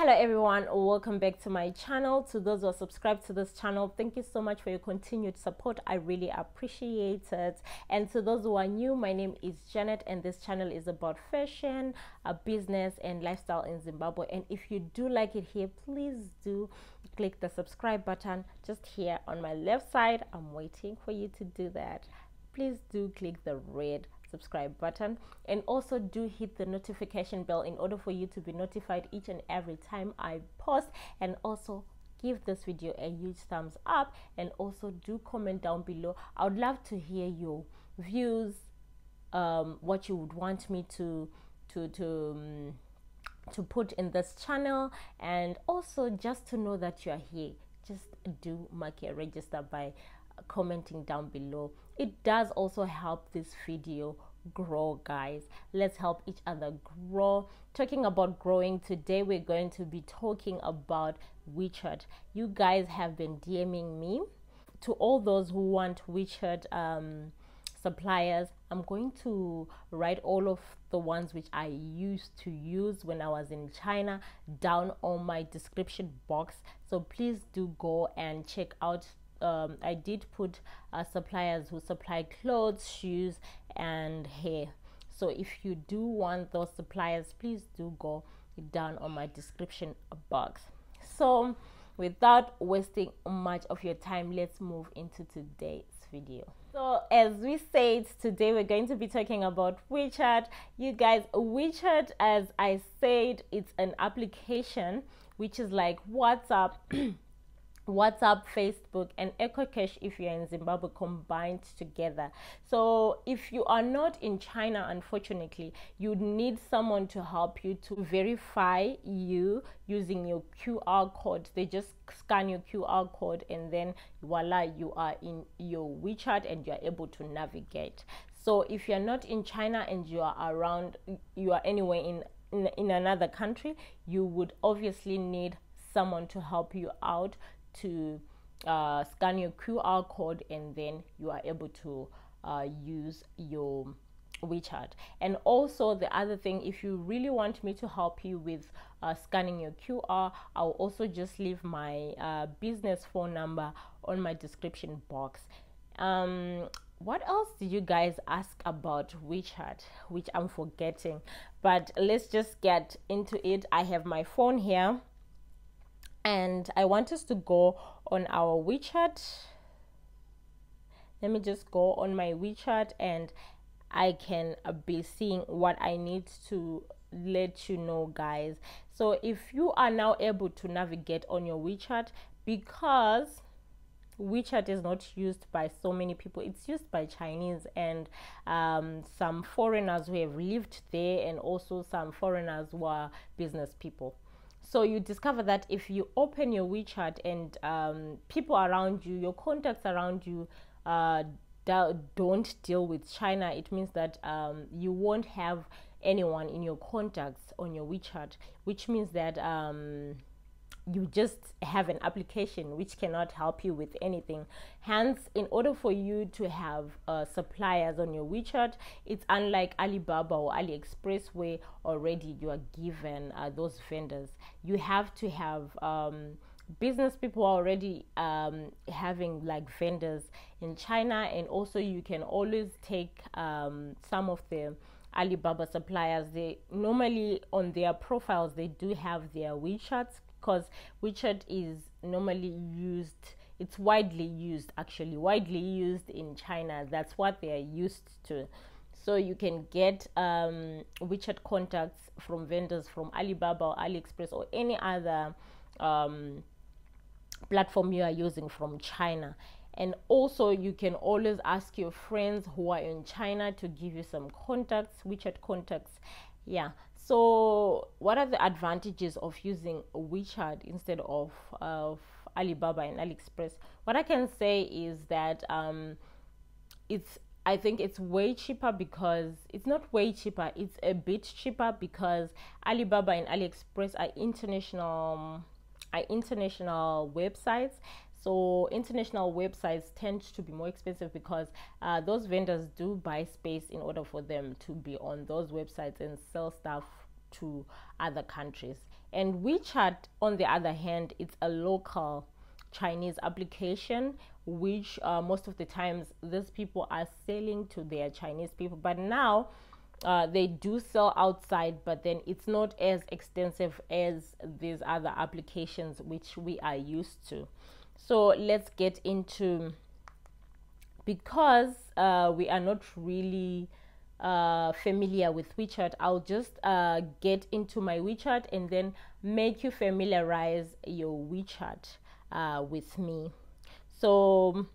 Hello everyone, welcome back to my channel. To those who are subscribed to this channel, thank you so much for your continued support. I really appreciate it. And to those who are new, my name is Janet and this channel is about fashion, business and lifestyle in Zimbabwe. And if you do like it here, please do click the subscribe button just here on my left side. I'm waiting for you to do that. Please do click the red subscribe button and also do hit the notification bell in order for you to be notified each and every time I post. And also give this video a huge thumbs up and also do comment down below. I would love to hear your views, what you would want me to put in this channel, and also just to know that you are here. Just do mark a register by commenting down below. It does also help this video grow, guys. Let's help each other grow. Talking about growing, today we're going to be talking about Wechat. You guys have been DMing me. To all those who want Wechat suppliers, I'm going to write all of the ones which I used to use when I was in China down on my description box, so please do go and check out. I did put suppliers who supply clothes, shoes and hair. So if you do want those suppliers, please do go down on my description box. So without wasting much of your time, let's move into today's video. So as we said, today we're going to be talking about Wechat. You guys, Wechat, as I said, it's an application which is like WhatsApp WhatsApp, Facebook and EcoCash if you're in Zimbabwe combined together. So if you are not in China, unfortunately, you need someone to help you to verify you using your QR code. They just scan your QR code and then voila, you are in your Wechat and you are able to navigate. So if you're not in China and you are around, you are anywhere in another country, you would obviously need someone to help you out to scan your QR code and then you are able to use your Wechat. And also the other thing, if you really want me to help you with scanning your QR, I'll also just leave my business phone number on my description box. What else did you guys ask about Wechat, which I'm forgetting? But let's just get into it. I have my phone here and I want us to go on our Wechat. Let me just go on my Wechat and I can be seeing what I need to let you know, guys. So if you are now able to navigate on your Wechat, because Wechat is not used by so many people, it's used by Chinese and some foreigners who have lived there, and also some foreigners who are business people. So you discover that if you open your Wechat and people around you, your contacts around you don't deal with China, it means that you won't have anyone in your contacts on your Wechat, which means that you just have an application which cannot help you with anything. Hence, in order for you to have suppliers on your Wechat, it's unlike Alibaba or AliExpress where already you are given those vendors. You have to have business people already having like vendors in China, and also you can always take some of the Alibaba suppliers. They normally on their profiles they do have their Wechats, because Wechat is normally used, it's widely used, actually widely used in China. That's what they are used to. So you can get Wechat contacts from vendors from Alibaba or AliExpress or any other platform you are using from China. And also you can always ask your friends who are in China to give you some contacts, Wechat contacts. Yeah. So what are the advantages of using Wechat instead of Alibaba and AliExpress? What I can say is that I think it's way cheaper, because it's not way cheaper, it's a bit cheaper, because Alibaba and AliExpress are international websites. So international websites tend to be more expensive because those vendors do buy space in order for them to be on those websites and sell stuff to other countries. And WeChat, on the other hand, it's a local Chinese application, which most of the times these people are selling to their Chinese people. But now they do sell outside, but then it's not as extensive as these other applications which we are used to. So let's get into, because we are not really familiar with WeChat, I'll just get into my WeChat and then make you familiarize your WeChat with me. So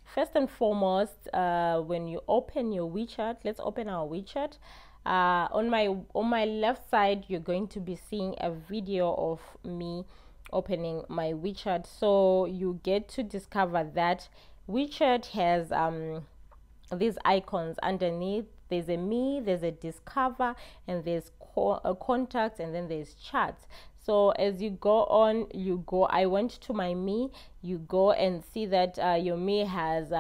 first and foremost, when you open your WeChat, let's open our WeChat. On my left side, you're going to be seeing a video of me opening my WeChat. So you get to discover that WeChat has these icons underneath. There's a me, there's a discover, and there's contacts, and then there's chats. So as you go on, I went to my me, you go and see that your me has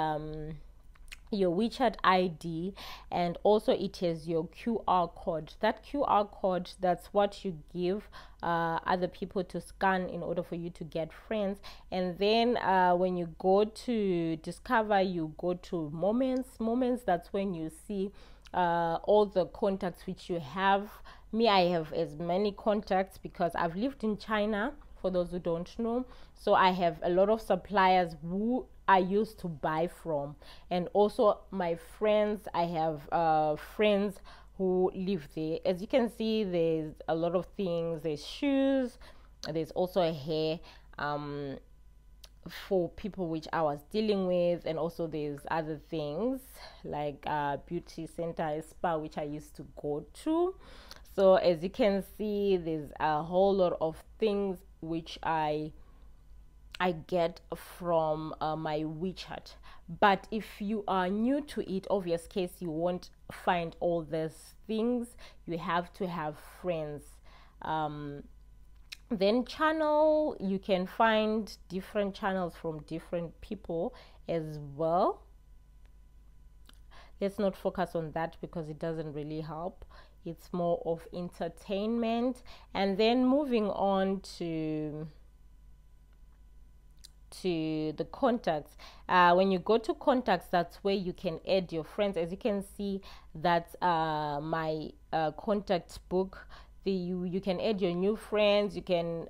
your WeChat ID, and also it has your QR code. That QR code, that's what you give other people to scan in order for you to get friends. And then when you go to discover, you go to moments. That's when you see all the contacts which you have. Me, I have as many contacts because I've lived in China, for those who don't know. So I have a lot of suppliers who I used to buy from, and also my friends. I have friends who live there. As you can see, there's a lot of things. There's shoes, there's also a hair for people which I was dealing with, and also there's other things like beauty center, spa, which I used to go to. So as you can see, there's a whole lot of things which I get from my WeChat. But if you are new to it, obvious case, you won't find all these things. You have to have friends. Then channel, you can find different channels from different people as well. Let's not focus on that because it doesn't really help. It's more of entertainment. And then moving on to the contacts. When you go to contacts, that's where you can add your friends. As you can see, that's my contact book. You can add your new friends, you can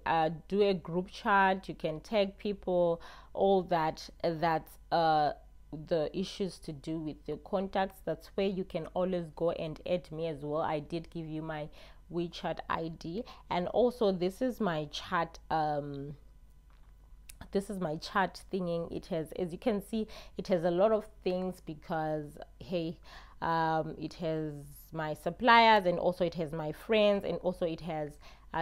do a group chat, you can tag people, all that. That's the issues to do with your contacts. That's where you can always go and add me as well. I did give you my WeChat ID, and also this is my chat thingy. It has, as you can see, it has a lot of things because hey, it has my suppliers, and also it has my friends, and also it has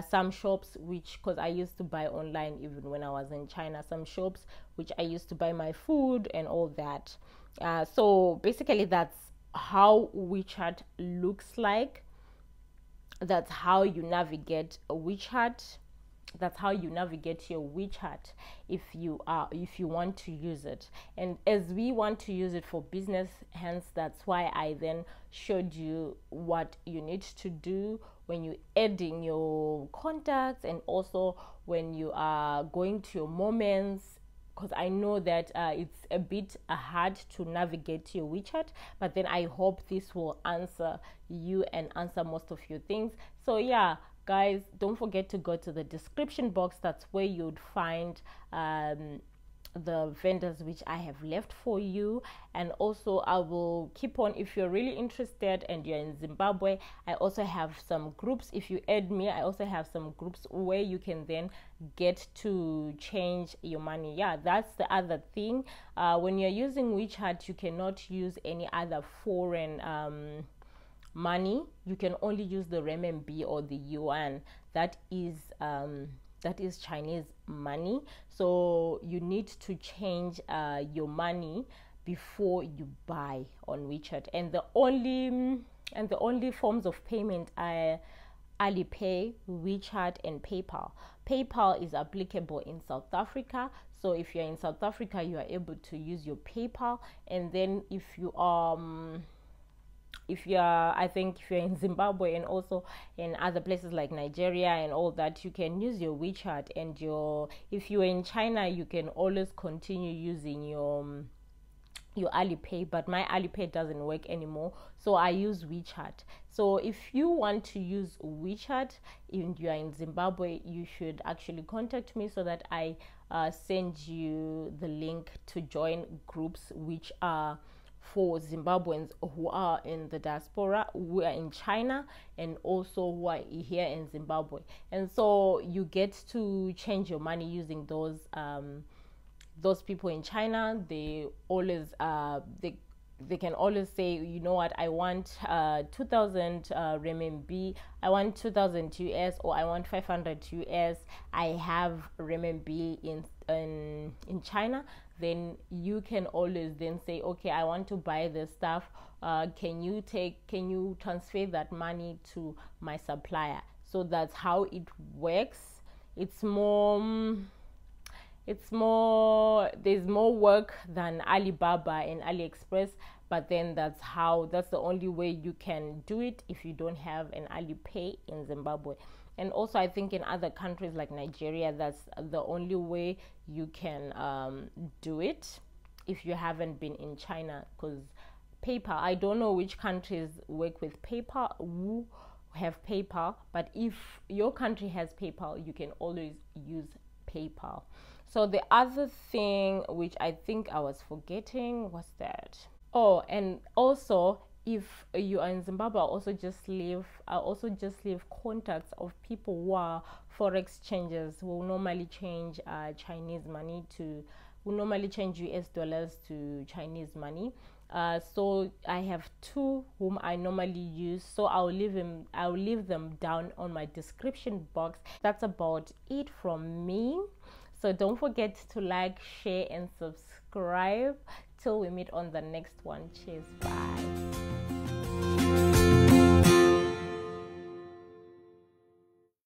some shops which, because I used to buy online even when I was in China, some shops which I used to buy my food and all that. So basically that's how WeChat looks like. That's how you navigate a WeChat. That's how you navigate your WeChat if you want to use it. And as we want to use it for business, hence that's why I then showed you what you need to do when you're adding your contacts, and also when you are going to your moments, because I know that it's a bit hard to navigate your WeChat, but then I hope this will answer you and answer most of your things. So yeah, guys, don't forget to go to the description box. That's where you'd find the vendors which I have left for you. And also I will keep on, if you're really interested and you're in Zimbabwe, I also have some groups. If you add me, I also have some groups where you can then get to change your money. Yeah, that's the other thing. When you're using WeChat, you cannot use any other foreign money. You can only use the renminbi or the yuan. That is Chinese money. So you need to change your money before you buy on WeChat. And the only forms of payment are Alipay, WeChat, and PayPal. PayPal is applicable in South Africa. So if you're in South Africa, you are able to use your PayPal. And then if you are if you're, I think if you're in Zimbabwe and also in other places like Nigeria and all that, you can use your WeChat, and if you're in China, you can always continue using your Alipay, but my Alipay doesn't work anymore, so I use WeChat. So if you want to use WeChat and you are in Zimbabwe, you should actually contact me so that I send you the link to join groups which are for Zimbabweans who are in the diaspora, who are in China, and also who are here in Zimbabwe. And so you get to change your money using those people in China. They always they can always say, you know what, I want 2,000 renminbi, I want 2,000 US, or I want 500 US. I have renminbi in China. Then you can always then say, okay, I want to buy this stuff. Can you transfer that money to my supplier? So that's how it works. It's more there's more work than Alibaba and AliExpress, but then that's the only way you can do it if you don't have an Alipay in Zimbabwe. And also I think in other countries like Nigeria, that's the only way you can do it if you haven't been in China, because PayPal, I don't know which countries work with PayPal, who have PayPal, but if your country has PayPal, you can always use PayPal. So the other thing which I think I was forgetting was that, oh, and also if you are in Zimbabwe, I'll also just leave contacts of people who are forex changers, who normally change Chinese money who normally change US dollars to Chinese money. So I have two whom I normally use, so I'll leave them down on my description box. That's about it from me. So don't forget to like, share, and subscribe. Till we meet on the next one. Cheers. Bye.